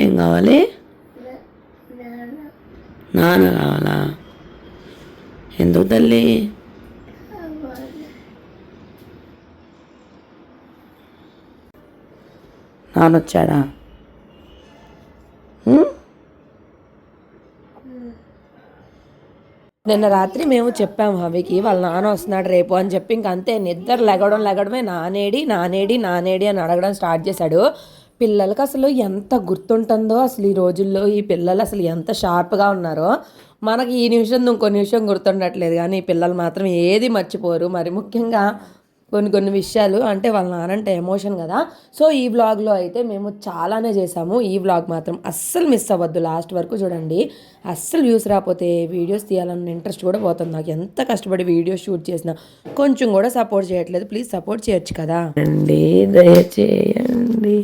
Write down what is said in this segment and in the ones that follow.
ఏం కావాలి? నాన్న కావాలా? ఎందుకు తల్లి? నాన్న వచ్చాడా? నిన్న రాత్రి మేము చెప్పాము హవికి వాళ్ళ నాన్న వస్తున్నాడు రేపు అని చెప్పి ఇంక అంతే నిద్ర లెగడమే నానేడి అని అడగడం స్టార్ట్ చేశాడు. పిల్లలకి అసలు ఎంత గుర్తుంటుందో అసలు ఈ రోజుల్లో ఈ పిల్లలు అసలు ఎంత షార్ప్గా ఉన్నారో. మనకి ఈ నిమిషం ఇంకో నిమిషం గుర్తుండట్లేదు కానీ ఈ పిల్లలు మాత్రం ఏది మర్చిపోరు. మరి ముఖ్యంగా కొన్ని విషయాలు అంటే వాళ్ళ నానంటే ఎమోషన్ కదా. సో ఈ వ్లాగ్లో అయితే మేము చాలానే చేసాము. ఈ వ్లాగ్ మాత్రం అస్సలు మిస్ అవ్వద్దు, లాస్ట్ వరకు చూడండి. అస్సలు వ్యూస్ రాకపోతే వీడియోస్ తీయాలన్న ఇంట్రెస్ట్ కూడా పోతుంది. నాకు ఎంత కష్టపడి వీడియోస్ షూట్ చేసినా కొంచెం కూడా సపోర్ట్ చేయట్లేదు. ప్లీజ్ సపోర్ట్ చేయొచ్చు కదా అండి, దయచేయండి.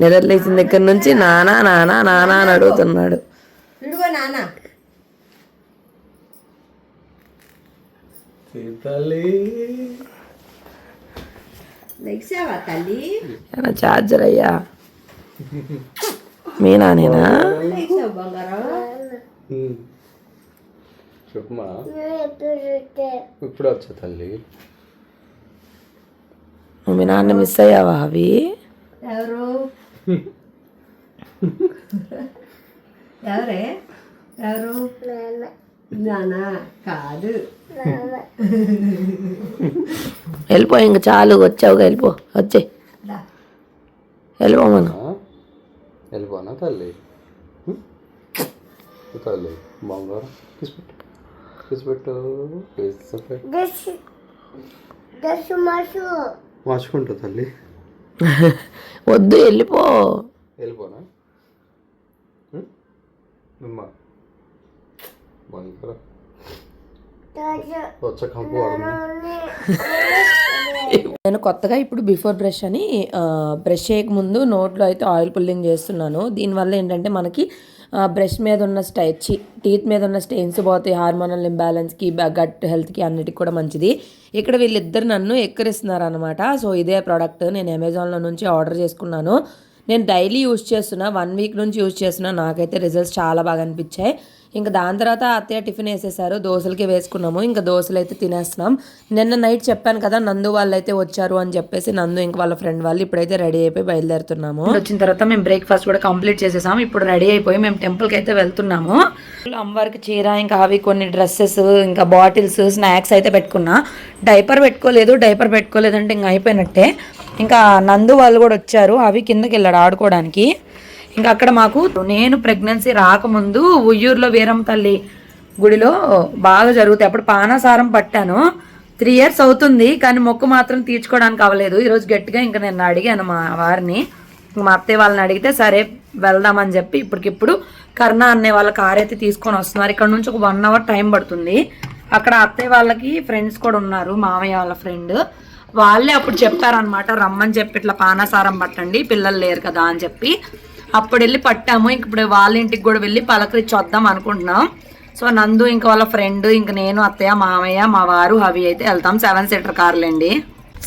నిద్ర లేచిన దగ్గర నుంచి నానా నానా నానా అని అడుగుతున్నాడు. చార్జర్ అయ్యా మీ నానేనా? చెప్పమా ఇప్పుడు వచ్చా తల్లి. నువ్వు మీ నాన్న మిస్ అయ్యావా అవి? ఎవరు ఎవరే ఎవరు? నానా కాదు. వెళ్ళిపో, ఇంక చాలు, వచ్చావుగా వెళ్ళిపో, వచ్చే వెళ్ళిపోమను. వెళ్ళిపోనా తల్లి? తల్లి బంగారు తీసిపెట్టు మార్చుకుంటా తల్లి. వద్దు వెళ్ళిపో. వెళ్ళిపోనా బంగారు వచ్చా కంపు వాడను. నేను కొత్తగా ఇప్పుడు బిఫోర్ బ్రష్ అని బ్రష్ చేయకముందు నోట్లో అయితే ఆయిల్ పుల్లింగ్ చేస్తున్నాను. దీనివల్ల ఏంటంటే మనకి బ్రష్ మీద ఉన్న టీత్ మీద ఉన్న స్టెయిన్స్ పోతాయి. హార్మోనల్ ఇంబ్యాలెన్స్కి, గట్ హెల్త్కి అన్నిటికి కూడా మంచిది. ఇక్కడ వీళ్ళిద్దరు నన్ను ఎక్కిరిస్తున్నారు అనమాట. సో ఇదే ప్రోడక్ట్ నేను అమెజాన్లో నుంచి ఆర్డర్ చేసుకున్నాను. నేను డైలీ యూజ్ చేస్తున్నా, 1 వీక్ నుంచి యూజ్ చేస్తున్నా. నాకైతే రిజల్ట్స్ చాలా బాగా అనిపించాయి. ఇంకా దాని తర్వాత అత్తయ్య టిఫిన్ వేసేసారు, దోశలకి వేసుకున్నాము. ఇంకా దోశలు అయితే తినేస్తున్నాం. నిన్న నైట్ చెప్పాను కదా నందు వాళ్ళు అయితే వచ్చారు అని చెప్పేసి నందు ఇంకా వాళ్ళ ఫ్రెండ్ వాళ్ళు ఇప్పుడైతే రెడీ అయిపోయి బయలుదేరుతున్నాము. వచ్చిన తర్వాత మేము బ్రేక్ఫాస్ట్ కూడా కంప్లీట్ చేసేసాము. ఇప్పుడు రెడీ అయిపోయి మేము టెంపుల్కి అయితే వెళ్తున్నాము. అమ్మవారికి చీర, ఇంకా అవి కొన్ని డ్రెస్సెస్, ఇంకా బాటిల్స్, స్నాక్స్ అయితే పెట్టుకున్నా. డైపర్ పెట్టుకోలేదంటే ఇంకా అయిపోయినట్టే. ఇంకా నందు వాళ్ళు కూడా వచ్చారు. అవి కిందకి వెళ్ళాడు ఆడుకోవడానికి. ఇంకా అక్కడ మాకు నేను ప్రెగ్నెన్సీ రాకముందు ఉయ్యూరులో వీరమ్మ తల్లి గుడిలో బాగా జరుగుతాయి. అప్పుడు పానాసారం పట్టాను. 3 years అవుతుంది కానీ మొక్కు మాత్రం తీర్చుకోవడానికి అవ్వలేదు. ఈరోజు గట్టిగా ఇంకా నేను అడిగాను మా వారిని, మా అత్తయ్య వాళ్ళని అడిగితే సరే వెళ్దామని చెప్పి ఇప్పటికిప్పుడు కర్ణ అనే వాళ్ళ కార్ అయితే తీసుకొని వస్తున్నారు. ఇక్కడ నుంచి ఒక 1 hour టైం పడుతుంది. అక్కడ అత్తయ్య వాళ్ళకి ఫ్రెండ్స్ కూడా ఉన్నారు, మామయ్య వాళ్ళ ఫ్రెండ్. వాళ్ళే అప్పుడు చెప్పారనమాట రమ్మని చెప్పి ఇట్లా పానాసారం పట్టండి, పిల్లలు లేరు కదా అని చెప్పి. అప్పుడు వెళ్ళి పట్టాము. ఇంక ఇప్పుడు వాళ్ళ ఇంటికి కూడా వెళ్ళి పలకరించి వద్దాం అనుకుంటున్నాం. సో నందు ఇంకా వాళ్ళ ఫ్రెండ్, ఇంక నేను, అత్తయ్య, మామయ్య, మా వారు, అవి అయితే వెళ్తాం. 7-seater కార్లండి.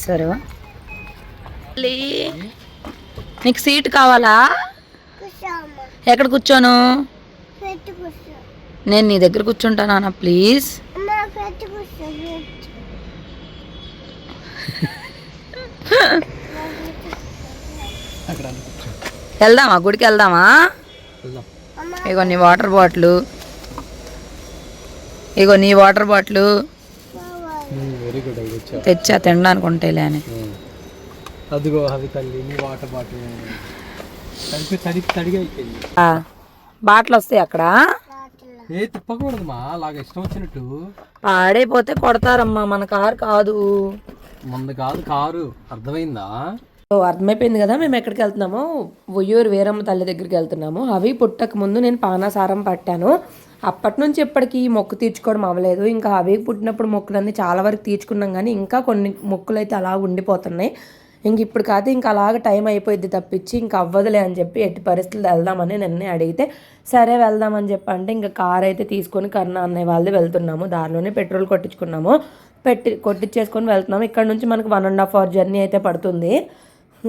సరే నీకు సీట్ కావాలా? ఎక్కడ కూర్చోను? నేను నీ దగ్గర కూర్చుంటానా ప్లీజ్? వెళ్దామా గుడికి? వెళ్దామా? ఇగో నీ వాటర్ బాటిల్ తెచ్చా తినడానికి ఉంటాయిలే అని. బాటిల్ వస్తాయి అక్కడ, పాడైపోతే కొడతారమ్మా. మన కారు కాదు, కారు. అర్థమైందా? అర్థమైపోయింది కదా మేము ఎక్కడికి వెళ్తున్నామో. ఉయ్యూరు వీరమ్మ తల్లి దగ్గరికి వెళ్తున్నాము. అవి పుట్టక ముందు నేను పానాసారం పట్టాను. అప్పటి నుంచి ఇప్పటికీ మొక్కు తీర్చుకోవడం అవ్వలేదు. ఇంకా అవి పుట్టినప్పుడు మొక్కులన్నీ చాలా వరకు తీర్చుకున్నాం కానీ ఇంకా కొన్ని మొక్కులు అయితే అలా ఉండిపోతున్నాయి. ఇంక ఇప్పుడు కాదు, ఇంకా అలాగ టైం అయిపోయింది తప్పించి ఇంకా అవ్వదులే అని చెప్పి ఎట్టి పరిస్థితులు వెళ్దామని నిన్నే అడిగితే సరే వెళ్దామని చెప్పి అంటే ఇంకా కార్ అయితే తీసుకొని కర్ణ అన్నయ్య వాళ్ళది వెళ్తున్నాము. దారిలోనే పెట్రోల్ కొట్టించుకున్నాము. కొట్టించేసుకొని వెళ్తున్నాము. ఇక్కడ నుంచి మనకు 1.5 hour జర్నీ అయితే పడుతుంది.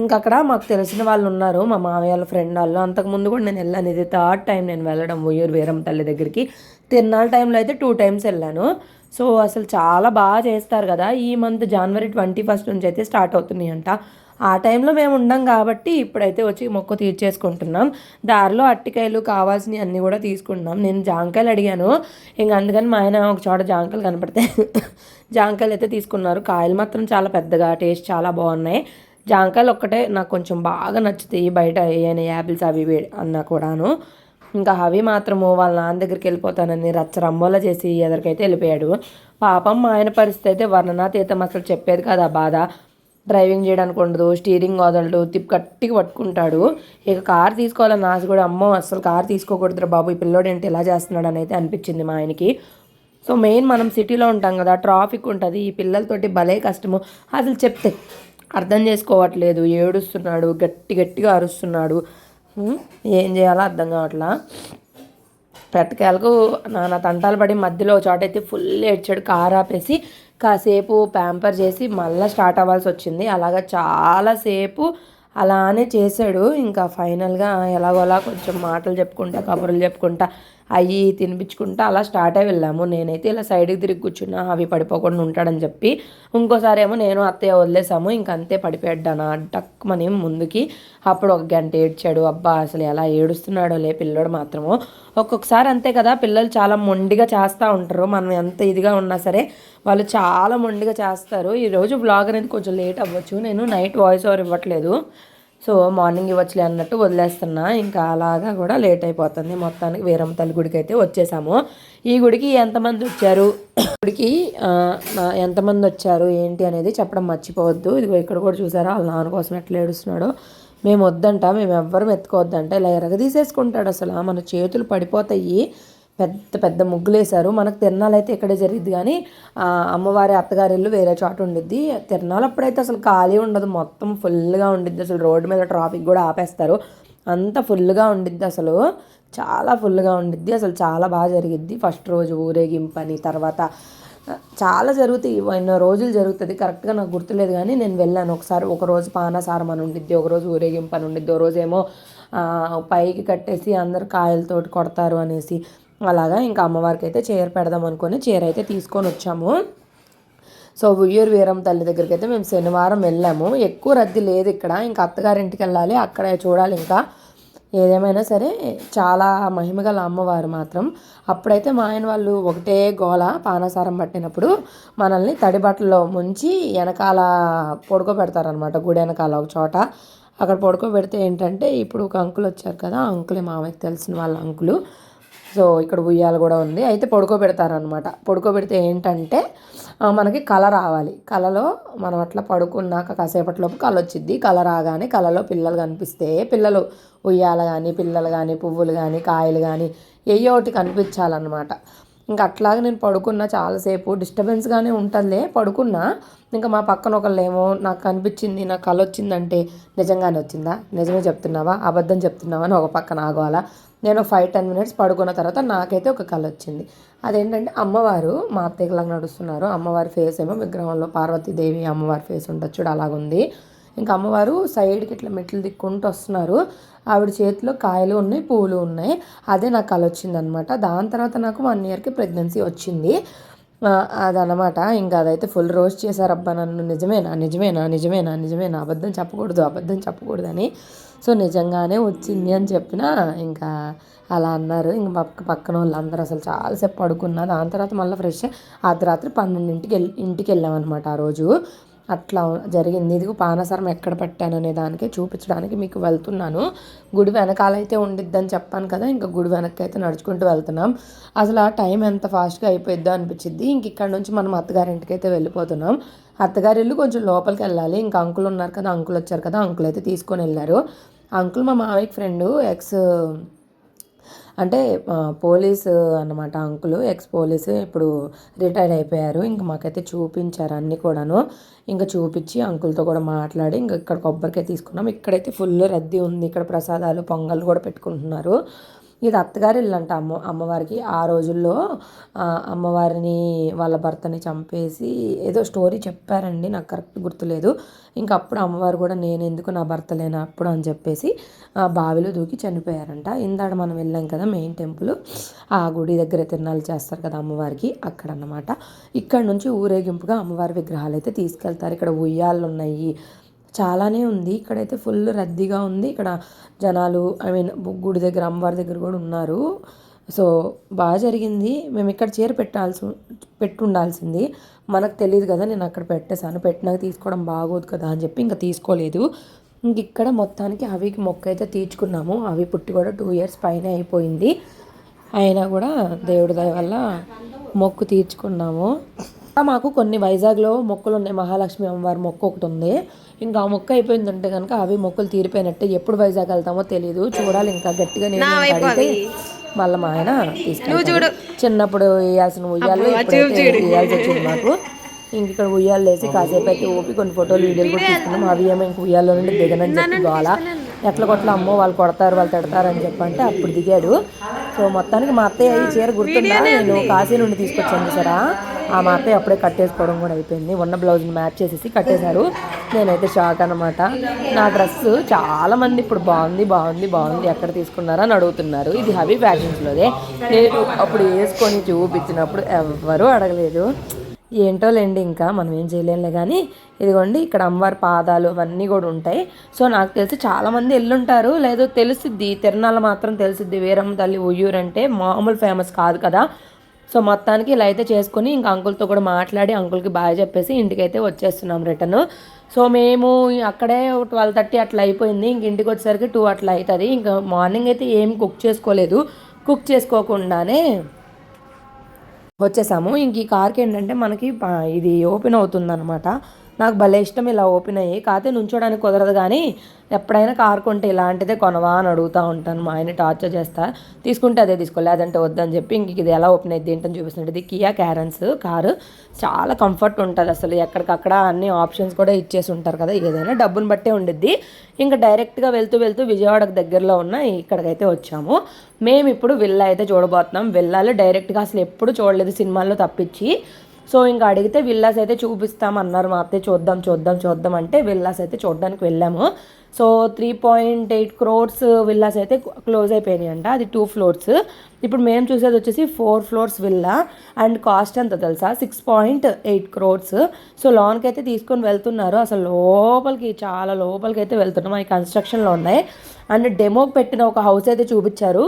ఇంకా అక్కడ మాకు తెలిసిన వాళ్ళు ఉన్నారు, మా మామయ్య వాళ్ళ ఫ్రెండ్ వాళ్ళు. అంతకుముందు కూడా నేను వెళ్ళాను, ఇది థర్డ్ టైం నేను వెళ్ళడం ఉయ్యూరు వీరమ్మ తల్లి దగ్గరికి. తిరునాళ్ళ టైంలో అయితే 2 టైమ్స్ వెళ్ళాను. సో అసలు చాలా బాగా చేస్తారు కదా. ఈ మంత్ జనవరి 21 నుంచి అయితే స్టార్ట్ అవుతున్నాయి అంట. ఆ టైంలో మేము ఉండం కాబట్టి ఇప్పుడైతే వచ్చి మొక్కు తీర్చేసుకుంటున్నాం. దారిలో అట్టికాయలు కావాల్సినవి అన్నీ కూడా తీసుకుంటున్నాం. నేను జాంకాయలు అడిగాను, ఇంకా అందుకని మా ఆయన ఒక చోట జాంకాయలు కనపడితే జాంకాయలు అయితే తీసుకున్నారు. కాయలు మాత్రం చాలా పెద్దగా, టేస్ట్ చాలా బాగున్నాయి. జాంకాయలు ఒక్కటే నాకు కొంచెం బాగా నచ్చుతాయి, బయట ఏమైనా యాపిల్స్ అవి అన్నా కూడాను. ఇంకా అవి మాత్రము వాళ్ళ నాన్న దగ్గరికి వెళ్ళిపోతానని రచ్చరంబోలా చేసి ఎదరికైతే వెళ్ళిపోయాడు. పాపం మా ఆయన పరిస్థితి అయితే వర్ణనాతీతం, అసలు చెప్పేది కదా బాధ. డ్రైవింగ్ చేయడానికి ఉండదు, స్టీరింగ్ వదలడు, గట్టిగా పట్టుకుంటాడు. ఇక కారు తీసుకోవాలని ఆశ కూడా, అమ్మో అసలు కారు తీసుకోకూడదురా బాబు, ఈ పిల్లోడు ఏంటి ఇలా చేస్తున్నాడు అని అయితే అనిపించింది మా ఆయనకి. సో మెయిన్ మనం సిటీలో ఉంటాం కదా, ట్రాఫిక్ ఉంటుంది, ఈ పిల్లలతోటి భలే కష్టము. అసలు చెప్తే అర్థం చేసుకోవట్లేదు, ఏడుస్తున్నాడు, గట్టిగా అరుస్తున్నాడు. ఏం చేయాలో అర్థం కావట్లా. పెట్టకాయలకు నాన్న తంటాలు పడి మధ్యలో చోటైతే ఫుల్ ఏడ్చాడు. కారు ఆపేసి కాసేపు ప్యాంపర్ చేసి మళ్ళీ స్టార్ట్ అవ్వాల్సి వచ్చింది. అలాగా చాలాసేపు అలానే చేశాడు. ఇంకా ఫైనల్గా ఎలాగోలా కొంచెం మాటలు చెప్పుకుంటా, కబుర్లు చెప్పుకుంటా, అవి తినిపించుకుంటా అలా స్టార్ట్ అయి వెళ్ళాము. నేనైతే ఇలా సైడ్కి తిరిగి కూర్చున్నా, అవి పడిపోకుండా ఉంటాడని చెప్పి. ఇంకోసారి ఏమో నేను అత్తయ్య వదిలేసాము, ఇంకంతే పడిపోయాడ్డాను టక్మని ముందుకి. అప్పుడు 1 గంట ఏడ్చాడు. అబ్బా అసలు ఎలా ఏడుస్తున్నాడో లే పిల్లోడు మాత్రము. ఒక్కొక్కసారి అంతే కదా, పిల్లలు చాలా మొండిగా చేస్తూ ఉంటారు. మనం ఎంత ఇదిగా ఉన్నా సరే వాళ్ళు చాలా మొండిగా చేస్తారు. ఈరోజు వ్లాగ్ అనేది కొంచెం లేట్ అవ్వచ్చు, నేను నైట్ వాయిస్ ఓవర్ ఇవ్వట్లేదు. సో మార్నింగ్ ఇవ్వచ్చులే అన్నట్టు వదిలేస్తున్నా. ఇంకా అలాగా కూడా లేట్ అయిపోతుంది. మొత్తానికి వీరమ్మ తల్లి గుడికి అయితే వచ్చేసాము. ఈ గుడికి ఎంతమంది వచ్చారు, గుడికి ఎంతమంది వచ్చారు ఏంటి అనేది చెప్పడం మర్చిపోవద్దు. ఇదిగో ఇక్కడ కూడా చూసారా వాళ్ళ నాన్న కోసం ఎట్లా ఏడుస్తున్నాడో. మేము వద్దంట, మేము ఎవ్వరం ఎత్తుకోవద్దంట, ఇలా ఎరగదీసేసుకుంటాడు. అసలు మన చేతులు పడిపోతాయి. పెద్ద పెద్ద ముగ్గులు వేశారు. మనకు తిరణాలు అయితే ఇక్కడే జరిగిద్ది, కానీ అమ్మవారి అత్తగారి ఇల్లు వేరే చోట ఉండిద్ది. తిరణాలు అప్పుడైతే అసలు ఖాళీ ఉండదు, మొత్తం ఫుల్గా ఉండిద్ది. అసలు రోడ్డు మీద ట్రాఫిక్ కూడా ఆపేస్తారు, అంత ఫుల్గా ఉండిద్ది. అసలు చాలా ఫుల్గా ఉండిద్ది. అసలు చాలా బాగా జరిగిద్ది. ఫస్ట్ రోజు ఊరేగింపని, తర్వాత చాలా జరుగుతాయి, ఎన్నో రోజులు జరుగుతుంది. కరెక్ట్గా నాకు గుర్తులేదు, కానీ నేను వెళ్ళాను ఒకసారి. ఒకరోజు పానసారం అని ఉండిద్ది, ఒకరోజు ఊరేగింపు అని ఉండిద్ది, ఒక రోజు ఏమో పైకి కట్టేసి అందరు కాయలతోటి కొడతారు అనేసి. అలాగా ఇంకా అమ్మవారికి అయితే చీర పెడదాం అనుకొని చీర అయితే తీసుకొని వచ్చాము. సో ఉయ్యూరు వీరమ్మ తల్లి దగ్గరికి అయితే మేము శనివారం వెళ్ళాము. ఎక్కువ రద్దీ లేదు ఇక్కడ. ఇంకా అత్తగారింటికి వెళ్ళాలి, అక్కడ చూడాలి. ఇంకా ఏదేమైనా సరే చాలా మహిమగల అమ్మవారు మాత్రం. అప్పుడైతే మా ఆయన వాళ్ళు ఒకటే గోల, పానసారం పట్టినప్పుడు మనల్ని తడి బట్టల్లో ముంచి వెనకాల పడుకోబెడతారనమాట. గుడి వెనకాల ఒక చోట అక్కడ పడుకోబెడితే ఏంటంటే, ఇప్పుడు ఒక అంకుల్ వచ్చారు కదా, అంకులే మామయ్యకి తెలిసిన వాళ్ళ అంకులు. సో ఇక్కడ ఉయ్యాల కూడా ఉంది. అయితే పడుకోబెడతారనమాట. పడుకోబెడితే ఏంటంటే మనకి కళ రావాలి. కళలో మనం అట్లా పడుకున్నాక కాసేపట్లోపు కళ వచ్చిద్ది. కళ రాగానే కళలో పిల్లలు కనిపిస్తే, పిల్లలు ఉయ్యాల కానీ, పిల్లలు కానీ, పువ్వులు కానీ, కాయలు కానీ ఏయో ఒకటి కనిపించాలన్నమాట. ఇంకా అట్లాగే నేను పడుకున్నా చాలాసేపు. డిస్టర్బెన్స్గానే ఉంటుందిలే, పడుకున్నా. ఇంకా మా పక్కన ఒకళ్ళేమో నాకు కనిపించింది, నాకు కళ వచ్చిందంటే నిజంగానే వచ్చిందా, నిజమే చెప్తున్నావా, అబద్ధం చెప్తున్నావా అని ఒక పక్కన ఆగోవాలా. నేను 5-10 మినిట్స్ పడుకున్న తర్వాత నాకైతే ఒక కళ వచ్చింది. అదేంటంటే అమ్మవారు మా అత్తయ్యలాగా నడుస్తున్నారు. అమ్మవారి ఫేస్ ఏమో విగ్రహంలో పార్వతీదేవి అమ్మవారి ఫేస్ ఉంటుంది చూడు, అలాగుంది. ఇంకా అమ్మవారు సైడ్కి ఇట్లా మెట్లు దిక్కుంటూ వస్తున్నారు. ఆవిడ చేతిలో కాయలు ఉన్నాయి, పువ్వులు ఉన్నాయి. అదే నాకు కళ వచ్చిందనమాట. దాని తర్వాత నాకు 1 ఇయర్కి ప్రెగ్నెన్సీ వచ్చింది. అదనమాట. ఇంకా అదైతే ఫుల్ రోస్ట్ చేశారబ్బా నన్ను. నిజమేనా అబద్ధం చెప్పకూడదు అని. సో నిజంగానే వచ్చింది అని చెప్పిన. ఇంకా అలా అన్నారు. ఇంక పక్కన వాళ్ళందరూ అసలు చాలాసేపు పడుకున్నా. దాని తర్వాత మళ్ళీ ఫ్రెష్ అర్ధరాత్రి 12ంటికి ఇంటికి వెళ్ళామన్నమాట ఆ రోజు. అట్లా జరిగింది. ఇదిగో పానసరం ఎక్కడ పెట్టాను అనే దానికే చూపించడానికి మీకు వెళ్తున్నాను. గుడి వెనకాలైతే ఉండిద్దని చెప్పాను కదా, ఇంకా గుడి వెనక్కి అయితే నడుచుకుంటూ వెళ్తున్నాం. అసలు ఆ టైం ఎంత ఫాస్ట్గా అయిపోయిద్దో అనిపించింది. ఇంక ఇక్కడ నుంచి మనం అత్తగారింటికి అయితే వెళ్ళిపోతున్నాం. అత్తగారి ఇల్లు కొంచెం లోపలికి వెళ్ళాలి. ఇంకా అంకుల్ ఉన్నారు కదా, అంకుల్ వచ్చారు కదా, అంకుల్ అయితే తీసుకొని వెళ్ళారు. అంకుల్ మా మామయ్యకి ఫ్రెండు, అంటే పోలీసు అన్నమాట. అంకుల్ ఎక్స్ పోలీసు, ఇప్పుడు రిటైర్డ్ అయిపోయారు. ఇంక మాకైతే చూపించారు అన్నీ కూడాను. ఇంకా చూపించి అంకుల్తో కూడా మాట్లాడి ఇంకా ఇక్కడ కొబ్బరికాయ తీసుకున్నాం. ఇక్కడైతే ఫుల్ రద్దీ ఉంది. ఇక్కడ ప్రసాదాలు పొంగల్ కూడా పెట్టుకుంటున్నారు. ఇది అత్తగారి ఇల్లు అంట అమ్మవారికి. ఆ రోజుల్లో అమ్మవారిని వాళ్ళ భర్తని చంపేసి ఏదో స్టోరీ చెప్పారండి, నాకు కరెక్ట్ గుర్తులేదు. ఇంకా అప్పుడు అమ్మవారు కూడా నేను ఎందుకు నా భర్త లేనా అప్పుడు అని చెప్పేసి బావిలో దూకి చనిపోయారంట. ఇందాక మనం వెళ్ళాం కదా మెయిన్ టెంపుల్, ఆ గుడి దగ్గర తిరునాళ్ళు చేస్తారు కదా అమ్మవారికి, అక్కడ అన్నమాట. ఇక్కడ నుంచి ఊరేగింపుగా అమ్మవారి విగ్రహాలు అయితే తీసుకెళ్తారు. ఇక్కడ ఉయ్యాళ్ళు ఉన్నాయి, చాలానే ఉంది. ఇక్కడైతే ఫుల్ రద్దీగా ఉంది. ఇక్కడ జనాలు గుడి దగ్గర అమ్మవారి దగ్గర కూడా ఉన్నారు. సో బాగా జరిగింది. మేము ఇక్కడ చీర పెట్టుండాల్సింది, మనకు తెలియదు కదా, నేను అక్కడ పెట్టేశాను. పెట్టినాక తీసుకోవడం బాగోదు కదా అని చెప్పి ఇంకా తీసుకోలేదు. ఇంక ఇక్కడ మొత్తానికి అవికి మొక్క అయితే తీర్చుకున్నాము. అవి పుట్టి కూడా 2 years పైన అయిపోయింది. అయినా కూడా దేవుడి దయ వల్ల మొక్కు తీర్చుకున్నాము. మాకు కొన్ని వైజాగ్లో మొక్కులు ఉన్నాయి. మహాలక్ష్మి అమ్మవారి మొక్క ఒకటి ఉంది. ఇంకా ఆ మొక్క అయిపోయిందంటే కనుక అవి మొక్కులు తీరిపోయినట్టే. ఎప్పుడు వైజాగ్ వెళ్తామో తెలియదు, చూడాలి. ఇంకా గట్టిగా నేను అడిగితే వాళ్ళ మా ఆయన తీసుకెళ్ళి చిన్నప్పుడు వేయాల్సిన ఉయ్యాలు వేయాల్సి వచ్చింది మాకు. ఇంక ఇక్కడ ఉయ్యాలు వేసి కాసేపు అయితే ఊపి కొన్ని ఫోటోలు వీడియోలు కూడా తీసుకున్నాం. అవి ఏమో ఇంక ఉయ్యాల్లో నుండి దిగనని చెప్పి గోల, ఎట్లా కొట్ల అమ్మో వాళ్ళు కొడతారు వాళ్ళు తిడతారు అని చెప్పంటే అప్పుడు దిగాడు. సో మొత్తానికి మా అత్తయ్య ఈ చీర గుర్తుందా, నేను కాశీ నుండి తీసుకొచ్చాను సరా, ఆ మా అత్తయ్య అప్పుడే కట్టేసుకోవడం కూడా అయిపోయింది. ఉన్న బ్లౌజ్ని మ్యాచ్ చేసేసి కట్టేశారు. నేనైతే షాక్ అనమాట. నా డ్రెస్ చాలా మంది ఇప్పుడు బాగుంది బాగుంది బాగుంది ఎక్కడ తీసుకున్నారా అని అడుగుతున్నారు. ఇది హబీ ఫ్యాషన్స్లోదే. నేను అప్పుడు వేసుకొని చూపించినప్పుడు ఎవ్వరూ అడగలేదు. ఏంటో లేండి, ఇంకా మనం ఏం చేయలేంలే. కానీ ఇదిగోండి ఇక్కడ అమ్మవారి పాదాలు అవన్నీ కూడా ఉంటాయి. సో నాకు తెలిసి చాలామంది ఎల్లుంటారు, లేదో తెలుసుద్ది. తిరునాళ్ళ మాత్రం తెలుసుద్ది. వీరమ్మ తల్లి ఉయ్యూరు అంటే మామూలు ఫేమస్ కాదు కదా. సో మొత్తానికి ఇలా అయితే చేసుకుని ఇంకా అంకుల్తో కూడా మాట్లాడి అంకుల్కి బాగా చెప్పేసి ఇంటికైతే వచ్చేస్తున్నాం రిటర్న్. సో మేము అక్కడే 12:30 అట్లా అయిపోయింది. ఇంక ఇంటికి వచ్చేసరికి 2 అట్లా అవుతుంది. ఇంకా మార్నింగ్ అయితే ఏం కుక్ చేసుకోలేదు. కుక్ చేసుకోకుండానే వచ్చేసాము. ఇంక ఈ కార్కి ఏంటంటే మనకి ఇది ఓపెన్ అవుతుందన్నమాట. నాకు భలే ఇష్టం ఇలా ఓపెన్ అయ్యి. కాకపోతే నుంచోడానికి కుదరదు. కానీ ఎప్పుడైనా కార్ కొంటే ఇలాంటిదే కొనవా అని అడుగుతూ ఉంటాను. మా ఆయన టార్చర్ చేస్తా, తీసుకుంటే అదే తీసుకోవాలి లేదంటే వద్దని చెప్పి. ఇంక ఇది ఎలా ఓపెన్ అయ్యింది ఏంటని చూపిస్తుంది. ఇది కియా క్యారెన్స్ కారు. చాలా కంఫర్ట్ ఉంటుంది అసలు. ఎక్కడికక్కడ అన్ని ఆప్షన్స్ కూడా ఇచ్చేసి ఉంటారు కదా, ఏదైనా డబ్బుని బట్టే ఉండిద్ది. ఇంకా డైరెక్ట్గా వెళ్తూ విజయవాడకు దగ్గరలో ఉన్న ఇక్కడికైతే వచ్చాము. మేము ఇప్పుడు విల్లా అయితే చూడబోతున్నాం. విల్లాలో డైరెక్ట్గా అసలు ఎప్పుడు చూడలేదు సినిమాల్లో తప్పించి. సో ఇంకా అడిగితే విల్లాస్ అయితే చూపిస్తామన్నారు మా అత్తయ్య. చూద్దాం అంటే విల్లాస్ అయితే చూడడానికి వెళ్ళాము. సో 3.8 crores విల్లాస్ అయితే క్లోజ్ అయిపోయినాయి అంట. అది 2 floors. ఇప్పుడు మేము చూసేది వచ్చేసి 4 floors విల్లా. అండ్ కాస్ట్ ఎంత తెలుసా, 6.8 crores. సో లోన్కి అయితే తీసుకొని వెళ్తున్నారు. అసలు లోపలికి చాలా లోపలికి అయితే వెళ్తున్నాం. అవి కన్స్ట్రక్షన్లో ఉన్నాయి. అండ్ డెమోకి పెట్టిన ఒక హౌస్ అయితే చూపించారు.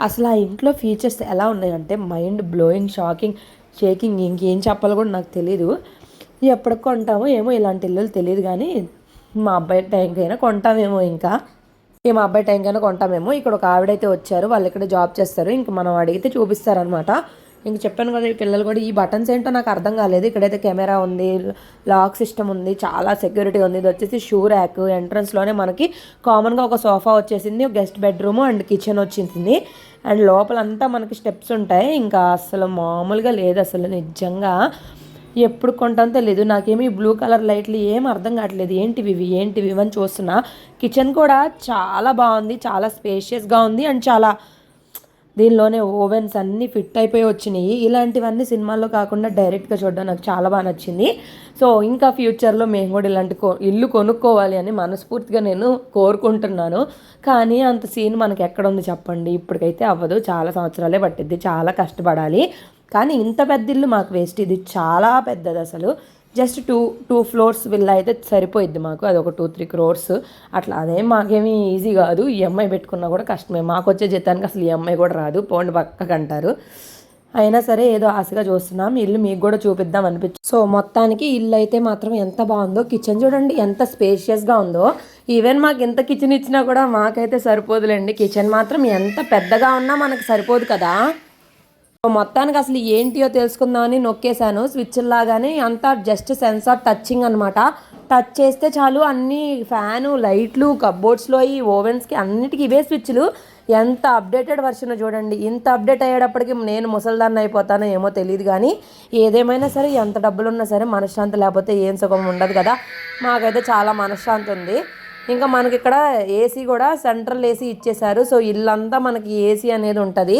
అసలు ఆ ఇంట్లో ఫీచర్స్ ఎలా ఉన్నాయంటే మైండ్ బ్లోయింగ్, షేకింగ్. ఇంకేం చెప్పాలో కూడా నాకు తెలీదు. ఎప్పటికి కొంటామో ఏమో ఇలాంటి ఇల్లులు తెలియదు. కానీ మా అబ్బాయి టైంకైనా కొంటామేమో. మా అబ్బాయి టైంకైనా కొంటామేమో. ఇక్కడ ఒక ఆవిడైతే వచ్చారు, వాళ్ళు ఇక్కడ జాబ్ చేస్తారు. ఇంక మనం అడిగితే చూపిస్తారనమాట. ఇంక చెప్పాను కదా, ఈ పిల్లలు కూడా ఈ బటన్స్ ఏంటో నాకు అర్థం కాలేదు. ఇక్కడైతే కెమెరా ఉంది, లాక్ సిస్టమ్ ఉంది, చాలా సెక్యూరిటీ ఉంది. ఇది వచ్చేసి షూ ర్యాక్. ఎంట్రన్స్లోనే మనకి కామన్గా ఒక సోఫా వచ్చేసింది, ఒక గెస్ట్ బెడ్రూమ్ అండ్ కిచెన్ వచ్చింది. అండ్ లోపలంతా మనకి స్టెప్స్ ఉంటాయి. ఇంకా అసలు మామూలుగా లేదు అసలు. నిజంగా ఎప్పుడు కొంటానో తెలీదు. నాకేమి బ్లూ కలర్ లైట్లు ఏం అర్థం కావట్లేదు. ఏంటివి అని చూస్తున్నా. కిచెన్ కూడా చాలా బాగుంది, చాలా స్పేషియస్గా ఉంది. అండ్ చాలా దీనిలోనే ఓవెన్స్ అన్నీ ఫిట్ అయిపోయి వచ్చినాయి. ఇలాంటివన్నీ సినిమాల్లో కాకుండా డైరెక్ట్గా చూడడం నాకు చాలా బాగా నచ్చింది. సో ఇంకా ఫ్యూచర్లో మేము కూడా ఇలాంటి ఇల్లు కొనుక్కోవాలి అని మనస్ఫూర్తిగా నేను కోరుకుంటున్నాను. కానీ అంత సీన్ మనకి ఎక్కడ ఉంది చెప్పండి. ఇప్పటికైతే అవ్వదు, చాలా సంవత్సరాలే పట్టిద్ది, చాలా కష్టపడాలి. కానీ ఇంత పెద్ద ఇల్లు మాకు వేస్ట్. ఇది చాలా పెద్దది అసలు. జస్ట్ 2 floors విల్లా అయితే సరిపోయిద్ది మాకు. అది ఒక 2-3 crores అట్లా. అదేం మాకేమీ ఈజీ కాదు. ఈఎంఐ పెట్టుకున్నా కూడా కష్టమే. మాకు వచ్చే జీతానికి అసలు ఈఎంఐ కూడా రాదు, పోండి పక్కకు అంటారు. అయినా సరే ఏదో ఆశగా చూస్తున్నాం. ఇల్లు మీకు కూడా చూపిద్దాం అనిపించింది. సో మొత్తానికి ఇల్లు అయితే మాత్రం ఎంత బాగుందో. కిచెన్ చూడండి ఎంత స్పేషియస్గా ఉందో. ఈవెన్ మాకు ఎంత కిచెన్ ఇచ్చినా కూడా మాకైతే సరిపోదులేండి. కిచెన్ మాత్రం ఎంత పెద్దగా ఉన్నా మనకు సరిపోదు కదా. మొత్తానికి అసలు ఏంటియో తెలుసుకుందామని నొక్కేశాను. స్విచ్ లాగానే అంతా జస్ట్ సెన్సార్ టచింగ్ అనమాట. టచ్ చేస్తే చాలు అన్ని ఫ్యాను, లైట్లు, కబ్బోర్డ్స్లో ఈ ఓవెన్స్కి అన్నిటికీ ఇవే స్విచ్లు. ఎంత అప్డేటెడ్ వర్షన్ చూడండి. ఇంత అప్డేట్ అయ్యేటప్పటికి నేను ముసల్దాన్ని అయిపోతానో ఏమో తెలియదు. కానీ ఏదేమైనా సరే, ఎంత డబ్బులున్నా సరే మనశ్శాంతి లేకపోతే ఏం సుఖం ఉండదు కదా. మాకైతే చాలా మనశ్శాంతి ఉంది. ఇంకా మనకి ఇక్కడ ఏసీ కూడా సెంట్రల్ ఏసీ ఇచ్చేసారు. సో ఇల్లంతా మనకి ఏసీ అనేది ఉంటుంది.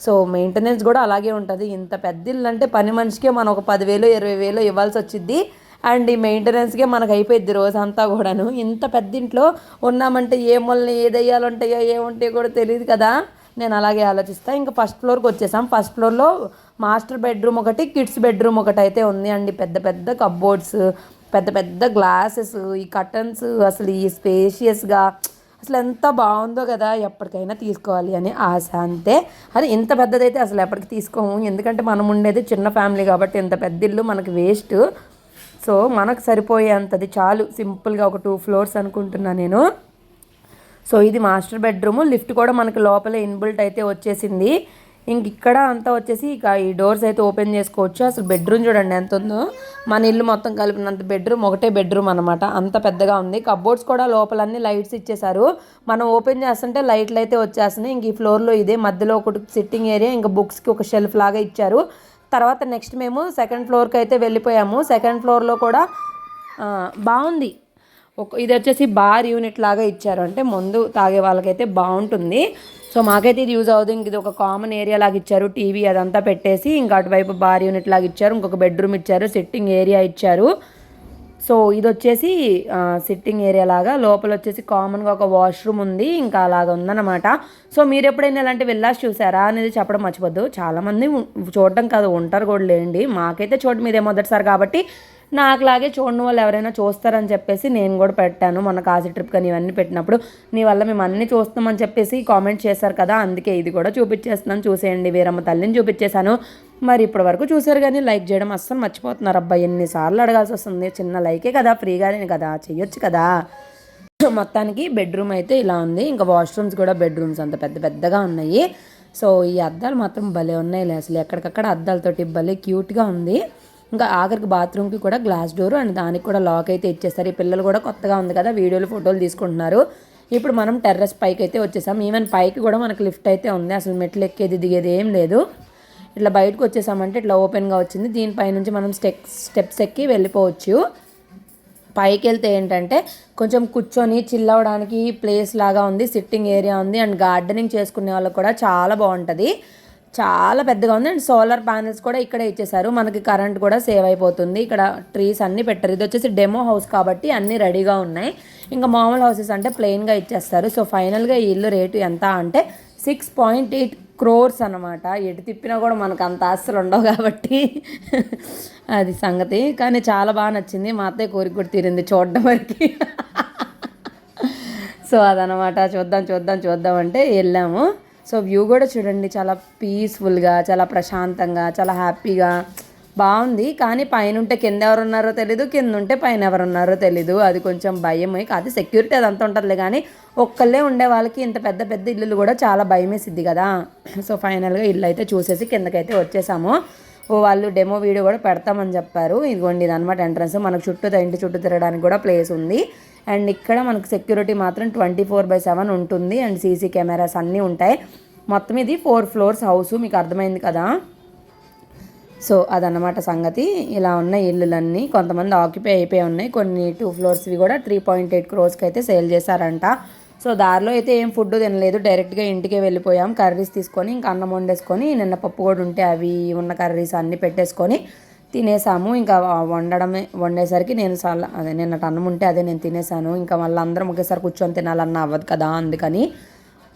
సో మెయింటెనెన్స్ కూడా అలాగే ఉంటుంది. ఇంత పెద్ద ఇల్లు అంటే పని మనిషికే మనం ఒక 10,000 20,000 ఇవ్వాల్సి వచ్చింది. అండ్ ఈ మెయింటెనెన్స్కే మనకు అయిపోయింది రోజంతా కూడాను. ఇంత పెద్ద ఇంట్లో ఉన్నామంటే ఏ మూలని ఏ దయ్యాలు ఉంటాయో ఏముంటాయో కూడా తెలియదు కదా. నేను అలాగే ఆలోచిస్తాను. ఇంకా ఫస్ట్ ఫ్లోర్కి వచ్చేసాం. ఫస్ట్ ఫ్లోర్లో మాస్టర్ బెడ్రూమ్ ఒకటి, కిడ్స్ బెడ్రూమ్ ఒకటి అయితే ఉంది అండి. పెద్ద పెద్ద కప్బోర్డ్స్, పెద్ద పెద్ద గ్లాసెస్, ఈ కర్టన్స్, అసలు ఈ స్పేషియస్గా అసలు ఎంత బాగుందో కదా. ఎప్పటికైనా తీసుకోవాలి అని ఆశ అంతే. అది ఇంత పెద్దదైతే అసలు ఎప్పటికి తీసుకోము, ఎందుకంటే మనం ఉండేది చిన్న ఫ్యామిలీ కాబట్టి ఇంత పెద్ద ఇల్లు మనకి వేస్ట్. సో మనకు సరిపోయేంతది చాలు, సింపుల్గా ఒక 2 ఫ్లోర్స్ అనుకుంటున్నా నేను. సో ఇది మాస్టర్ బెడ్రూమ్. లిఫ్ట్ కూడా మనకి లోపలే ఇన్బిల్ట్ అయితే వచ్చేసింది. ఇంక ఇక్కడ అంతా వచ్చేసి ఇక ఈ డోర్స్ అయితే ఓపెన్ చేసుకోవచ్చు. అసలు బెడ్రూమ్ చూడండి ఎంత ఉందో. మన ఇల్లు మొత్తం కలిపినంత బెడ్రూమ్, ఒకటే బెడ్రూమ్ అనమాట, అంత పెద్దగా ఉంది. కబోర్డ్స్ కూడా లోపలన్నీ లైట్స్ ఇచ్చేసారు. మనం ఓపెన్ చేస్తుంటే లైట్లు అయితే వచ్చేస్తున్నాయి. ఇంక ఈ ఫ్లోర్లో ఇదే మధ్యలో ఒకటి సిట్టింగ్ ఏరియా, ఇంకా బుక్స్కి ఒక షెల్ఫ్ లాగా ఇచ్చారు. తర్వాత నెక్స్ట్ మేము సెకండ్ ఫ్లోర్కి అయితే వెళ్ళిపోయాము. సెకండ్ ఫ్లోర్లో కూడా బాగుంది. ఇది వచ్చేసి బార్ యూనిట్ లాగా ఇచ్చారు, అంటే ముందు తాగే వాళ్ళకైతే బాగుంటుంది. సో మాకైతే ఇది యూజ్ అవుతుంది. ఇంక ఇది ఒక కామన్ ఏరియా లాగా ఇచ్చారు, టీవీ అదంతా పెట్టేసి. ఇంకా అటువైపు బార్ యూనిట్ లాగా ఇచ్చారు, ఇంకొక బెడ్రూమ్ ఇచ్చారు, సిట్టింగ్ ఏరియా ఇచ్చారు. సో ఇది వచ్చేసి సిట్టింగ్ ఏరియా లాగా, లోపల వచ్చేసి కామన్గా ఒక వాష్రూమ్ ఉంది, ఇంకా అలాగ ఉందన్నమాట. సో మీరు ఎప్పుడైనా ఇలాంటి విల్లాస్ చూసారా అనేది చెప్పడం మర్చిపోద్దు. చాలామంది చూడడం కాదు, ఉంటారు కూడా లేండి. మాకైతే చూడడం మీదే మొదటిసారి కాబట్టి నాకులాగే చూడని వాళ్ళు ఎవరైనా చూస్తారని చెప్పేసి నేను కూడా పెట్టాను. మొన్న కాశీ ట్రిప్ కానీ ఇవన్నీ పెట్టినప్పుడు నీ వల్ల మేము అన్నీ చూస్తామని చెప్పేసి కామెంట్ చేశారు కదా, అందుకే ఇది కూడా చూపించేస్తున్నాను. చూసేయండి, వీరమ్మ తల్లిని చూపించేశాను. మరి ఇప్పటి వరకు చూసారు కానీ లైక్ చేయడం అస్సలు మర్చిపోతున్నారు. అబ్బాయి ఎన్నిసార్లు అడగాల్సి వస్తుంది. చిన్న లైకే కదా, ఫ్రీగానే కదా, చెయ్యొచ్చు కదా. మొత్తానికి బెడ్రూమ్ అయితే ఇలా ఉంది. ఇంకా వాష్రూమ్స్ కూడా బెడ్రూమ్స్ అంత పెద్ద పెద్దగా ఉన్నాయి. సో ఈ అద్దాలు మాత్రం భలే ఉన్నాయి అసలు, ఎక్కడికక్కడ అద్దాలతోటి భలే క్యూట్గా ఉంది. ఇంకా ఆఖరికి బాత్రూమ్కి కూడా గ్లాస్ డోరు అండ్ దానికి కూడా లాక్ అయితే ఇచ్చేస్తారు. ఈ పిల్లలు కూడా కొత్తగా ఉంది కదా, వీడియోలు ఫోటోలు తీసుకుంటున్నారు. ఇప్పుడు మనం టెర్రస్ పైకి అయితే వచ్చేసాం. ఈవెన్ పైకి కూడా మనకు లిఫ్ట్ అయితే ఉంది, అసలు మెట్లు ఎక్కేది దిగేది ఏం లేదు. ఇట్లా బయటకు వచ్చేసామంటే ఇట్లా ఓపెన్గా వచ్చింది. దీనిపై నుంచి మనం స్టెప్స్ ఎక్కి వెళ్ళిపోవచ్చు. పైకి వెళ్తే ఏంటంటే కొంచెం కూర్చొని చిల్ అవ్వడానికి ప్లేస్ లాగా ఉంది, సిట్టింగ్ ఏరియా ఉంది అండ్ గార్డెనింగ్ చేసుకునే వాళ్ళకి కూడా చాలా బాగుంటుంది. చాలా పెద్దగా ఉంది అండ్ సోలార్ ప్యానెల్స్ కూడా ఇక్కడే ఇచ్చేసారు. మనకి కరెంట్ కూడా సేవ్ అయిపోతుంది. ఇక్కడ ట్రీస్ అన్నీ పెట్టారు. ఇది వచ్చేసి డెమో హౌస్ కాబట్టి అన్నీ రెడీగా ఉన్నాయి. ఇంకా మామూలు హౌసెస్ అంటే ప్లెయిన్గా ఇచ్చేస్తారు. సో ఫైనల్గా ఈ ఇల్లు రేటు ఎంత అంటే 6.8 crores అనమాట. ఎటు తిప్పినా కూడా మనకు అంత ఆస్తులు ఉండవు కాబట్టి అది సంగతి. కానీ చాలా బాగా నచ్చింది. మా అత్తయ్య కోరిక కూడా తీరింది చూడడం వరకు. సో అదనమాట, చూద్దాం అంటే వెళ్ళాము. సో వ్యూ కూడా చూడండి, చాలా పీస్ఫుల్గా, చాలా ప్రశాంతంగా, చాలా హ్యాపీగా బాగుంది. కానీ పైన ఉంటే కింద ఎవరు ఉన్నారో తెలీదు, కింద ఉంటే పైన ఎవరు ఉన్నారో తెలీదు. అది కొంచెం భయమే కాదు, సెక్యూరిటీ అదంతా ఉంటుందిలే. కానీ ఒక్కళ్ళే ఉండే వాళ్ళకి ఇంత పెద్ద పెద్ద ఇల్లులు కూడా చాలా భయమేసిద్ది కదా. సో ఫైనల్గా ఇల్లు అయితే చూసేసి కిందకైతే వచ్చేసాము. వాళ్ళు డెమో వీడియో కూడా పెడతామని చెప్పారు. ఇదిగోండి ఇది అనమాట ఎంట్రన్స్. మనకు ఇంటి చుట్టూ తిరగడానికి కూడా ప్లేస్ ఉంది. అండ్ ఇక్కడ మనకు సెక్యూరిటీ మాత్రం 24/7 ఉంటుంది అండ్ సీసీ కెమెరాస్ అన్నీ ఉంటాయి. మొత్తం ఇది 4 floors హౌస్, మీకు అర్థమైంది కదా. సో అదన్నమాట సంగతి. ఇలా ఉన్న ఇల్లులన్నీ కొంతమంది ఆక్యుపై అయిపోయి ఉన్నాయి. కొన్ని 2 floors కూడా 3.8 crores అయితే సేల్ చేశారంట. సో దారిలో అయితే ఏం ఫుడ్ తినలేదు, డైరెక్ట్గా ఇంటికే వెళ్ళిపోయాం. కర్రీస్ తీసుకొని ఇంకా అన్నం వండేసుకొని, నిన్న పప్పు కూడా ఉంటే అవి ఉన్న కర్రీస్ అన్నీ పెట్టేసుకొని తినేసాము. ఇంకా వండేసరికి నేను నిన్నటి అన్నం ఉంటే అదే నేను తినేసాను. ఇంకా మళ్ళీ అందరం ఒకేసారి కూర్చొని తినాలన్నా అవ్వదు కదా, అందుకని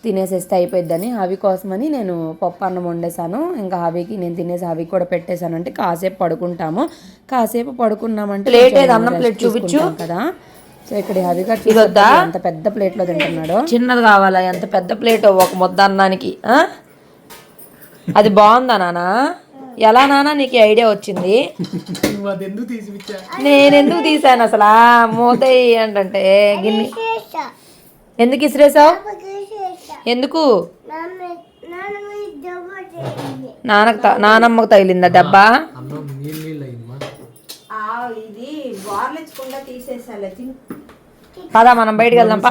తినేసేస్తే అయిపోయిద్దని హవి కోసమని నేను పప్పు అన్నం వండేసాను. ఇంకా హవికి నేను తినేసి హవికి కూడా పెట్టేశాను. అంటే కాసేపు పడుకుంటాము. కాసేపు పడుకున్నామంటే అన్నం ప్లేట్ చూపించు కదా. సో ఇక్కడ హవి గారు ఎంత పెద్ద ప్లేట్లో తింటున్నాడు. చిన్నది కావాలా? ఎంత పెద్ద ప్లేట్ ఒక ముద్ద అన్నానికి. అది బాగుందా నాన్న? ఎలా నాన్న నీకు ఐడియా వచ్చింది? నేను ఎందుకు తీసాను అసలు? మూతయి ఏంటంటే గిన్నె ఎందుకు ఇసిరేసావు? ఎందుకు? నానమ్మకు తగిలిందా దెబ్బ? పదా మనం బయటికి వెళ్దాం పా.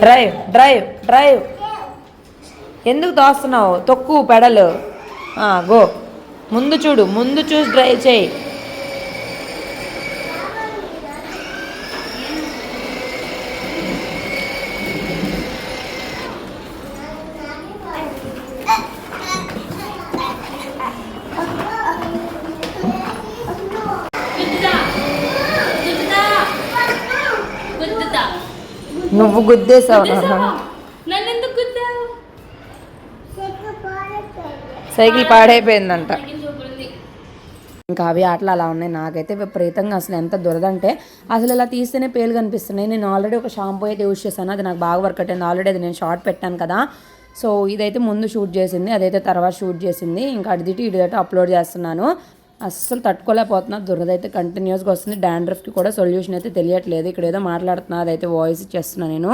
డ్రైవ్ డ్రైవ్ డ్రైవ్ ఎందుకు దోస్తున్నావు? తొక్కు పెడలు. గో. ముందు చూడు, ముందు చూసి డ్రైవ్ చేయి. నువ్వు గుద్దేసావు. సైకిల్ పాడైపోయిందంట. ఇంకా అవి ఆటలు అలా ఉన్నాయి. నాకైతే విపరీతంగా అసలు ఎంత దురదంటే అసలు ఇలా తీస్తేనే పేలు కనిపిస్తున్నాయి. నేను ఆల్రెడీ ఒక షాంపూ అయితే యూజ్ చేశాను, అది నాకు బాగా వర్క్ అయింది. ఆల్రెడీ అది నేను షార్ట్ పెట్టాను కదా. సో ఇదైతే ముందు షూట్ చేసింది, అదైతే తర్వాత షూట్ చేసింది. ఇంకా అడిదిటి ఇడిదైతే అప్లోడ్ చేస్తున్నాను. అస్సలు తట్టుకోలేకపోతున్నా, దురదైతే కంటిన్యూస్గా వస్తుంది. డాండ్రఫ్కి కూడా సొల్యూషన్ అయితే తెలియట్లేదు. ఇక్కడ ఏదో మాట్లాడుతున్నా, అదైతే వాయిస్ ఇచ్చేస్తున్నా నేను.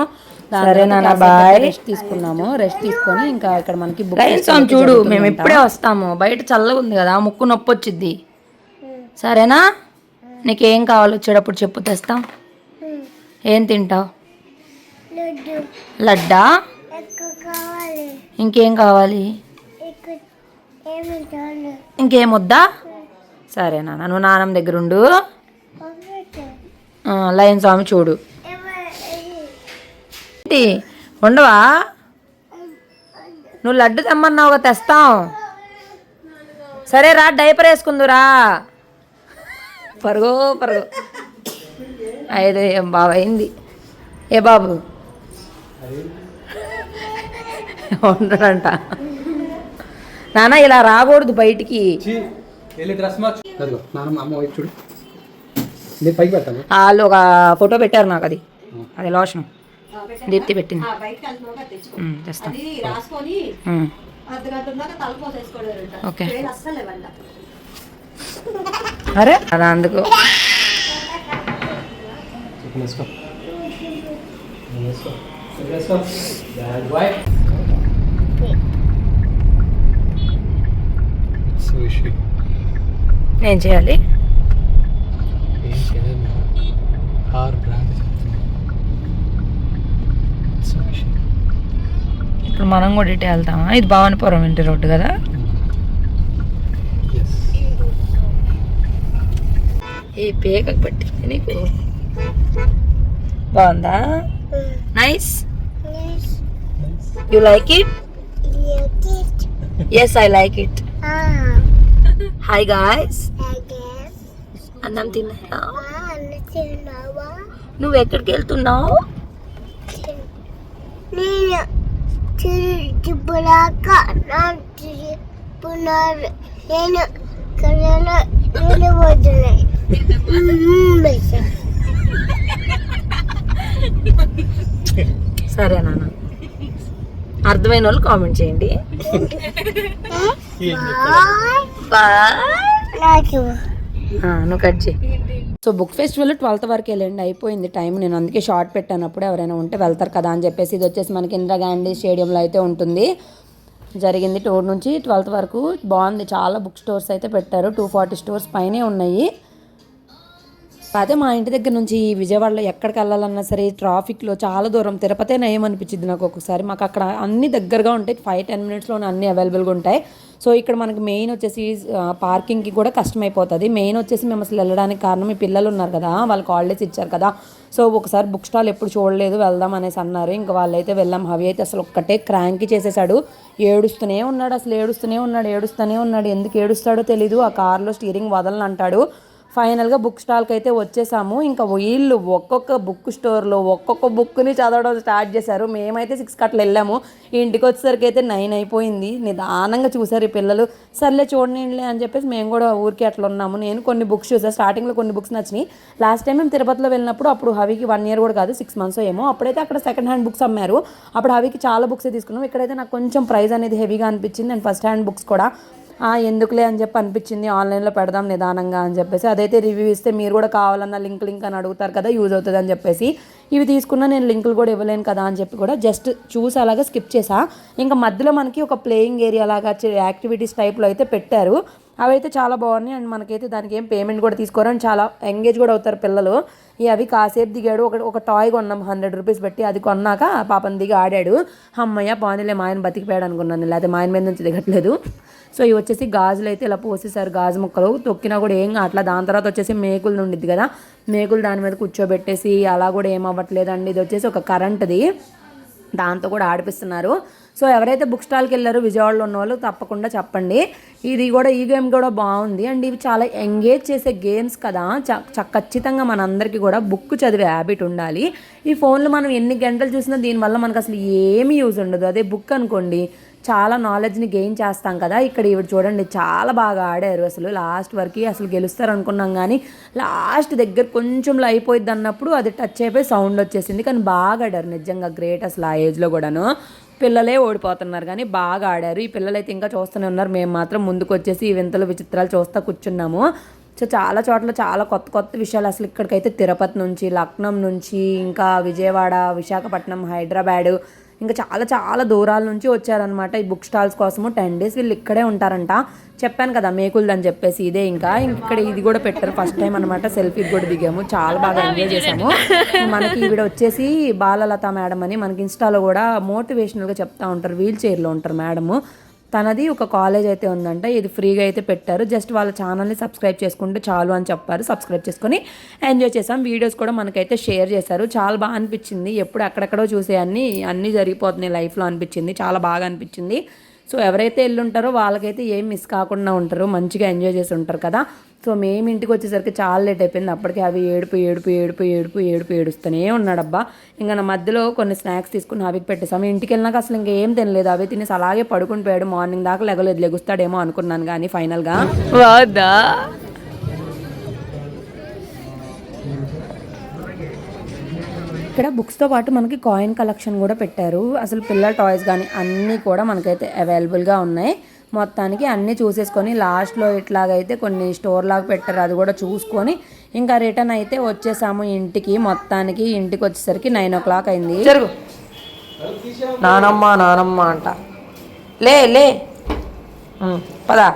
సరే నాన్న బాయ్. రెస్ట్ తీసుకున్నాము, రెస్ట్ తీసుకొని ఇంకా ఇక్కడ మనకి బుక్ చూడు, మేము ఇప్పుడే వస్తాము. బయట చల్లగా ఉంది కదా, ముక్కు నొప్పి వచ్చిద్ది. సరేనా? నీకేం కావాలో వచ్చేటప్పుడు చెప్పు, తెస్తాం. ఏం తింటావు? లడ్డా? ఇంకేం కావాలి? ఇంకేమొద్దా? సరే నాన్న, నువ్వు నాన్నమ్మ దగ్గర ఉండు. లయన్ స్వామి చూడు. ఏంటి ఉండవా? నువ్వు లడ్డు తెమ్మన్నావుగా, తెస్తాం. సరే రా, డైపర్ వేసుకుందురా. పరుగో పరుగు. అయితే ఏం బాబు అయింది. ఏ బాబు ఉండడంట. నాన్న ఇలా రాకూడదు బయటికి. వాళ్ళు ఒక ఫోటో పెట్టారు నాకు, అది లోషన్ దీప్తి పెట్టింది. తెస్తాను. ఓకే. అరే అలా అందుకు ఏం చేయాలి? ఇప్పుడు మనం కూడా ఇటే వెళ్తామా? ఇది భవానీపురం ఇంటి రోడ్డు కదా. ఈ పేకకు పట్టింది నీకు. బాగుందా? Nice. You like it? Yes, I like it. Hi guys. అన్నం తిన్నారా? నువ్వు ఎక్కడికి వెళ్తున్నావు? సరే నాన్న, అర్థమైన వాళ్ళు కామెంట్ చేయండి. నువ్వు కట్ చేయి. సో బుక్ ఫెస్టివల్ 12th వరకు వెళ్ళండి, అయిపోయింది టైం. నేను అందుకే షార్ట్ పెట్టానప్పుడు ఎవరైనా ఉంటే వెళ్తారు కదా అని చెప్పేసి. ఇది వచ్చేసి మనకి ఇందిరాగాంధీ స్టేడియంలో అయితే ఉంటుంది. జరిగింది టూర్ నుంచి 12th వరకు. బాగుంది, చాలా బుక్ స్టోర్స్ అయితే పెట్టారు. 240 స్టోర్స్ పైనే ఉన్నాయి. అదే మా ఇంటి దగ్గర నుంచి విజయవాడలో ఎక్కడికి వెళ్ళాలన్నా సరే ట్రాఫిక్లో చాలా దూరం. తిరుపతే నయం అనిపించింది నాకు ఒక్కొక్కసారి. మాకు అక్కడ అన్ని దగ్గరగా ఉంటాయి, 5-10 మినిట్స్లోనే అన్నీ అవైలబుల్గా ఉంటాయి. సో ఇక్కడ మనకి మెయిన్ వచ్చేసి పార్కింగ్కి కూడా కష్టమైపోతుంది. మెయిన్ వచ్చేసి మేము అసలు వెళ్ళడానికి కారణం, మీ పిల్లలు ఉన్నారు కదా, వాళ్ళకి హాలిడేస్ ఇచ్చారు కదా. సో ఒకసారి బుక్ స్టాల్ ఎప్పుడు చూడలేదు, వెళ్దాం అనేసి అన్నారు. ఇంకా వాళ్ళైతే వెళ్ళాం. హవి అయితే అసలు ఒక్కటే క్రాంకీ చేసేసాడు, ఏడుస్తూనే ఉన్నాడు. అసలు ఏడుస్తూనే ఉన్నాడు. ఎందుకు ఏడుస్తాడో తెలీదు. ఆ కార్లో స్టీరింగ్ వదలని అంటాడు. ఫైనల్గా బుక్ స్టాల్కి అయితే వచ్చేసాము. ఇంకా వీళ్ళు ఒక్కొక్క బుక్ స్టోర్లో ఒక్కొక్క బుక్ని చదవడం స్టార్ట్ చేశారు. మేమైతే 6 గంటలు వెళ్ళాము. ఇంటికి వచ్చేసరికి అయితే 9 అయిపోయింది. నిదానంగా చూసారు ఈ పిల్లలు. సర్లే చూడండిలే అని చెప్పేసి మేము కూడా ఊరికి అట్లా ఉన్నాము. నేను కొన్ని బుక్స్ చూసాను. స్టార్టింగ్లో కొన్ని బుక్స్ నచ్చినాయి. లాస్ట్ టైం మేము తిరుపతిలో వెళ్ళినప్పుడు అప్పుడు హవికి 1 year కూడా కాదు, 6 months ఏమో. అప్పుడైతే అక్కడ సెకండ్ హ్యాండ్ బుక్స్ అమ్మారు. అప్పుడు హవికి చాలా బుక్స్ తీసుకున్నాం. ఇక్కడైతే నాకు కొంచెం ప్రైస్ అనేది హెవీగా అనిపించింది. అండ్ ఫస్ట్ హ్యాండ్ బుక్స్ కూడా ఎందుకులే అని చెప్పి అనిపించింది, ఆన్లైన్లో పెడదాం నిదానంగా అని చెప్పేసి. అదైతే రివ్యూ ఇస్తే మీరు కూడా కావాలన్నా లింక్ అని అడుగుతారు కదా, యూజ్ అవుతుంది అని చెప్పేసి ఇవి తీసుకున్నా. నేను లింకులు కూడా ఇవ్వలేను కదా అని చెప్పి కూడా జస్ట్ చూసి అలాగా స్కిప్ చేసా. ఇంకా మధ్యలో మనకి ఒక ప్లేయింగ్ ఏరియా లాగా యాక్టివిటీస్ టైప్లో అయితే పెట్టారు. అవైతే చాలా బాగున్నాయి. అండ్ మనకైతే దానికి ఏం పేమెంట్ కూడా తీసుకోరు అండ్ చాలా ఎంగేజ్ కూడా అవుతారు పిల్లలు. అవి కాసేపు దిగాడు. ఒక టాయ్ కొన్నాం 100 రూపీస్ పెట్టి. అది కొన్నాక పాపం దిగి ఆడాడు. అమ్మయ్య బాగుందిలే మా ఆయన బతికిపోయాడు అనుకున్నాను, లేకపోతే మా ఆయన మీద నుంచి దిగట్లేదు. సో ఇవి వచ్చేసి గాజులు అయితే ఇలా పోసేసారు, గాజు ముక్కలు తొక్కినా కూడా ఏం అట్లా. దాని తర్వాత వచ్చేసి మేకులు ఉండిద్ది కదా, మేకులు దాని మీద కూర్చోబెట్టేసి అలా కూడా ఏం అవ్వట్లేదండి. ఇది వచ్చేసి ఒక కరెంట్ది, దాంతో కూడా ఆడిపిస్తున్నారు. సో ఎవరైతే బుక్ స్టాల్కి వెళ్ళారో విజయవాడలో ఉన్న వాళ్ళు తప్పకుండా చెప్పండి. ఇది కూడా ఈ గేమ్ కూడా బాగుంది. అండ్ ఇవి చాలా ఎంగేజ్ చేసే గేమ్స్ కదా, ఖచ్చితంగా మనందరికీ కూడా బుక్ చదివే హ్యాబిట్ ఉండాలి. ఈ ఫోన్లో మనం ఎన్ని గంటలు చూసినా దీనివల్ల మనకు అసలు ఏమీ యూజ్ ఉండదు. అదే బుక్ అనుకోండి చాలా నాలెడ్జ్ని గెయిన్ చేస్తాం కదా. ఇక్కడ ఇవి చూడండి చాలా బాగా ఆడారు. అసలు లాస్ట్ వరకు అసలు గెలుస్తారు అనుకున్నాం, కానీ లాస్ట్ దగ్గర కొంచెంలో అయిపోయింది అన్నప్పుడు అది టచ్ అయిపోయి సౌండ్ వచ్చేసింది. కానీ బాగా ఆడారు, నిజంగా గ్రేట్ అసలు. ఆ ఏజ్లో కూడాను పిల్లలే ఓడిపోతున్నారు కానీ బాగా ఆడారు. ఈ పిల్లలు అయితే ఇంకా చూస్తూనే ఉన్నారు. మేము మాత్రం ముందుకు వచ్చేసి ఈ వింతలు విచిత్రాలు చూస్తూ కూర్చున్నాము. సో చాలా చోట్ల చాలా కొత్త కొత్త విషయాలు. అసలు ఇక్కడికైతే తిరుపతి నుంచి, లక్నం నుంచి, ఇంకా విజయవాడ, విశాఖపట్నం, హైదరాబాదు, ఇంకా చాలా చాలా దూరాల నుంచి వచ్చారనమాట ఈ బుక్ స్టాల్స్ కోసము. 10 days వీళ్ళు ఇక్కడే ఉంటారంట. చెప్పాను కదా మేకులదని చెప్పేసి, ఇదే ఇంకా ఇక్కడ ఇది కూడా పెట్టారు. ఫస్ట్ టైం అనమాట సెల్ఫీకి కూడా దిగాము, చాలా బాగా ఎంజాయ్ చేసాము. మనకి ఈవిడ వచ్చేసి బాలలత మేడం అని మనకి ఇన్స్టాలో కూడా మోటివేషనల్గా చెప్తా ఉంటారు. వీల్ చైర్లో ఉంటారు మేడము. తనది ఒక కాలేజ్ అయితే ఉందంట, ఇది ఫ్రీగా అయితే పెట్టారు. జస్ట్ వాళ్ళ ఛానల్ని సబ్స్క్రైబ్ చేసుకుంటే చాలు అని చెప్పారు. సబ్స్క్రైబ్ చేసుకొని ఎంజాయ్ చేసాం. వీడియోస్ కూడా మనకైతే షేర్ చేశారు. చాలా బాగా అనిపించింది. ఎప్పుడు ఎక్కడెక్కడో చూసే అన్నీ జరిగిపోతున్నాయి లైఫ్లో అనిపించింది. చాలా బాగా అనిపించింది. సో ఎవరైతే వెళ్ళుంటారో వాళ్ళకైతే ఏం మిస్ కాకుండా ఉంటారు, మంచిగా ఎంజాయ్ చేసి ఉంటారు కదా. సో మేము ఇంటికి వచ్చేసరికి చాలా లేట్ అయిపోయింది. అప్పటికి అవి ఏడుస్తూనే ఉన్నాడబ్బా. ఇంకా నా మధ్యలో కొన్ని స్నాక్స్ తీసుకుని అవికి పెట్టేసాము. ఇంటికి వెళ్ళినాక అసలు ఇంకేం తినలేదు. అవి తినేసి అలాగే పడుకుని పోయాడు. మార్నింగ్ దాకా లెగుస్తాడేమో అనుకున్నాను, కానీ ఫైనల్గా వాదా. ఇక్కడ బుక్స్తో పాటు మనకి కాయిన్ కలెక్షన్ కూడా పెట్టారు. అసలు పిల్లల టాయ్స్ కానీ అన్నీ కూడా మనకైతే అవైలబుల్గా ఉన్నాయి. మొత్తానికి అన్నీ చూసేసుకొని లాస్ట్లో ఇట్లాగైతే కొన్ని స్టోర్ లాగా పెట్టారు, అది కూడా చూసుకొని ఇంకా రిటర్న్ అయితే వచ్చేసాము ఇంటికి. మొత్తానికి ఇంటికి వచ్చేసరికి 9 o'clock అయింది. జరుగు నానమ్మ అంట, లే పదా.